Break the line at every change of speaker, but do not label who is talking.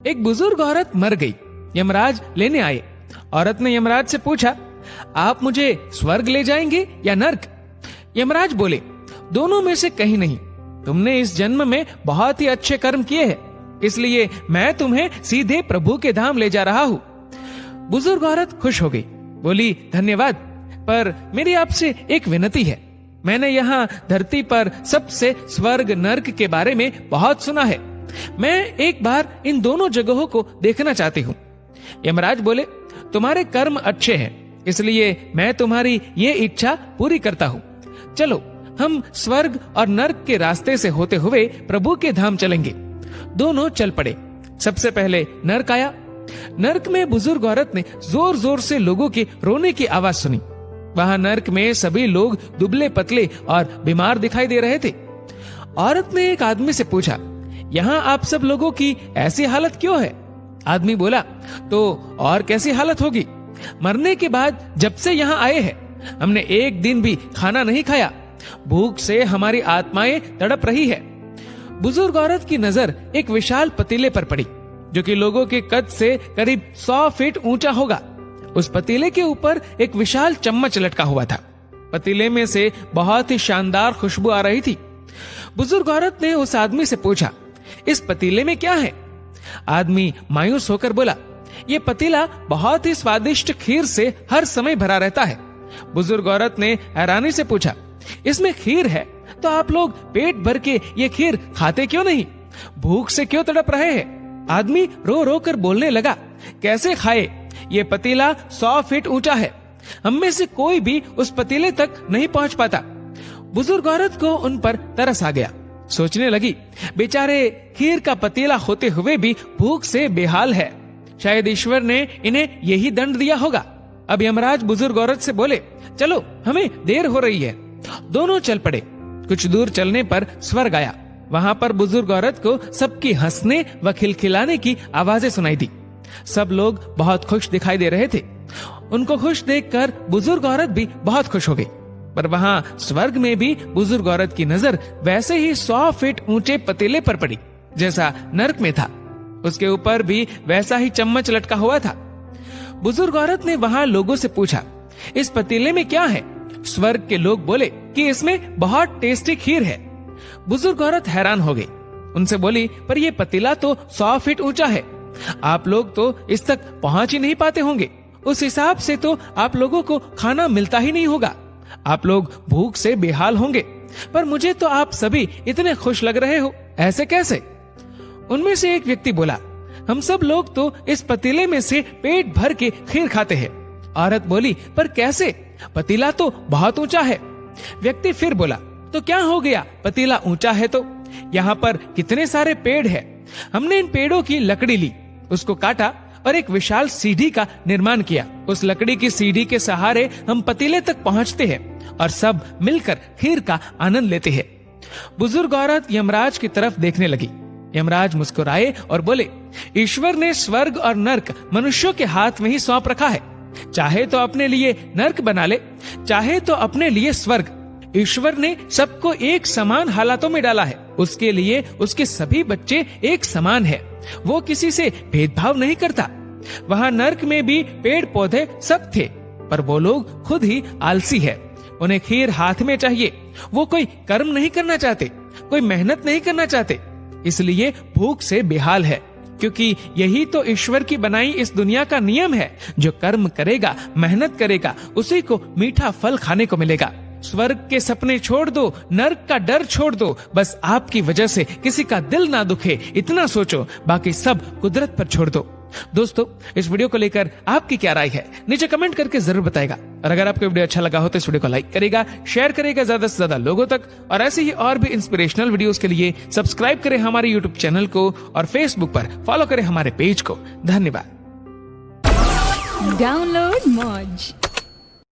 एक बुजुर्ग औरत मर गई। यमराज लेने आए। औरत ने यमराज से पूछा, आप मुझे स्वर्ग ले जाएंगे या नर्क? यमराज बोले, दोनों में से कहीं नहीं। तुमने इस जन्म में बहुत ही अच्छे कर्म किए हैं, इसलिए मैं तुम्हें सीधे प्रभु के धाम ले जा रहा हूँ। बुजुर्ग औरत खुश हो गई, बोली, धन्यवाद, पर मेरी आपसे एक विनती है। मैंने यहाँ धरती पर सबसे स्वर्ग नर्क के बारे में बहुत सुना है। मैं एक बार इन दोनों जगहों को देखना चाहती हूँ। यमराज बोले, तुम्हारे कर्म अच्छे हैं, इसलिए मैं तुम्हारी ये इच्छा पूरी करता हूँ। चलो हम स्वर्ग और नर्क के रास्ते से होते हुए प्रभु के धाम चलेंगे। दोनों चल पड़े। सबसे पहले नर्क आया। नर्क में बुजुर्ग औरत ने जोर जोर से लोगों की रोने की आवाज सुनी। वहां नर्क में सभी लोग दुबले पतले और बीमार दिखाई दे रहे थे। औरत ने एक आदमी से पूछा, यहाँ आप सब लोगों की ऐसी हालत क्यों है? आदमी बोला, तो और कैसी हालत होगी? मरने के बाद जब से यहाँ आए हैं, हमने एक दिन भी खाना नहीं खाया। भूख से हमारी आत्माएं तड़प रही है। बुजुर्ग औरत की नजर एक विशाल पतीले पर पड़ी, जो कि लोगों के कद से करीब 100 फीट ऊंचा होगा। उस पतीले के ऊपर एक विशाल चम्मच लटका हुआ था। पतीले में से बहुत ही शानदार खुशबू आ रही थी। बुजुर्ग औरत ने उस आदमी से पूछा, इस पतीले में क्या है? आदमी मायूस होकर बोला, ये पतीला बहुत ही स्वादिष्ट खीर से हर समय भरा रहता है। बुजुर्ग औरत ने हैरानी से पूछा, इसमें खीर है तो आप लोग पेट भर के ये खीर खाते क्यों नहीं? भूख से क्यों तड़प रहे हैं? आदमी रो रो कर बोलने लगा, कैसे खाए? ये पतीला 100 फीट ऊंचा है। हम में से कोई भी उस पतीले तक नहीं पहुंच पाता। बुजुर्ग औरत को उन पर तरस आ गया। सोचने लगी, बेचारे खीर का पतीला होते हुए भी भूख से बेहाल है। शायद ईश्वर ने इन्हें यही दंड दिया होगा। अब यमराज बुजुर्ग औरत से बोले, चलो हमें देर हो रही है। दोनों चल पड़े। कुछ दूर चलने पर स्वर्ग आया। वहां पर बुजुर्ग औरत को सबकी हंसने व खिलखिलाने की आवाजें सुनाई दी। सब लोग बहुत खुश दिखाई दे रहे थे। उनको खुश देखकर बुजुर्ग औरत भी बहुत खुश हो गई। पर वहां स्वर्ग में भी बुजुर्ग औरत की नजर वैसे ही 100 फीट ऊंचे पतीले पर पड़ी जैसा नर्क में था। उसके ऊपर भी वैसा ही चम्मच लटका हुआ था। बुजुर्ग औरत ने वहां लोगों से पूछा, इस पतीले में क्या है? स्वर्ग के लोग बोले कि इसमें बहुत टेस्टी खीर है। बुजुर्ग औरत हैरान हो गई। उनसे बोली, पर यह पतीला तो 100 फीट ऊंचा है। आप लोग तो इस तक पहुंच ही नहीं पाते होंगे। उस हिसाब से तो आप लोगों को खाना मिलता ही नहीं होगा। आप लोग भूख से बेहाल होंगे। पर मुझे तो आप सभी इतने खुश लग रहे हो, ऐसे कैसे? उनमें से एक व्यक्ति बोला, हम सब लोग तो इस पतीले में से पेट भर के खीर खाते हैं। औरत बोली, पर कैसे? पतीला तो बहुत ऊंचा है। व्यक्ति फिर बोला, तो क्या हो गया? पतीला ऊंचा है तो यहाँ पर कितने सारे पेड़ हैं। हमने इन पेड़ों की लकड़ी ली, उसको काटा और एक विशाल सीढ़ी का निर्माण किया। उस लकड़ी की सीढ़ी के सहारे हम पतीले तक पहुँचते हैं और सब मिलकर खीर का आनंद लेते हैं। बुजुर्ग औरत यमराज की तरफ देखने लगी। यमराज मुस्कुराए और बोले, ईश्वर ने स्वर्ग और नर्क मनुष्यों के हाथ में ही सौंप रखा है। चाहे तो अपने लिए नर्क बना ले, चाहे तो अपने लिए स्वर्ग। ईश्वर ने सबको एक समान हालातों में डाला है। उसके लिए उसके सभी बच्चे एक समान है। वो किसी से भेदभाव नहीं करता। वहाँ नर्क में भी पेड़ पौधे सब थे, पर वो लोग खुद ही आलसी है। उन्हें खीर हाथ में चाहिए। वो कोई कर्म नहीं करना चाहते, कोई मेहनत नहीं करना चाहते, इसलिए भूख से बेहाल है। क्योंकि यही तो ईश्वर की बनाई इस दुनिया का नियम है। जो कर्म करेगा, मेहनत करेगा, उसी को मीठा फल खाने को मिलेगा। स्वर्ग के सपने छोड़ दो, नर्क का डर छोड़ दो। बस आपकी वजह से किसी का दिल ना दुखे, इतना सोचो। बाकी सब कुदरत पर छोड़ दो। दोस्तों, इस वीडियो को लेकर आपकी क्या राय है, नीचे कमेंट करके जरूर बताएगा। और अगर आपको वीडियो अच्छा लगा हो तो इस वीडियो को लाइक करेगा, शेयर करेगा ज्यादा से ज्यादा लोगों तक। और ऐसे ही और भी इंस्पिरेशनल वीडियोस के लिए सब्सक्राइब करें हमारे यूट्यूब चैनल को और फेसबुक पर फॉलो करें हमारे पेज को। धन्यवाद।
डाउनलोड मौज।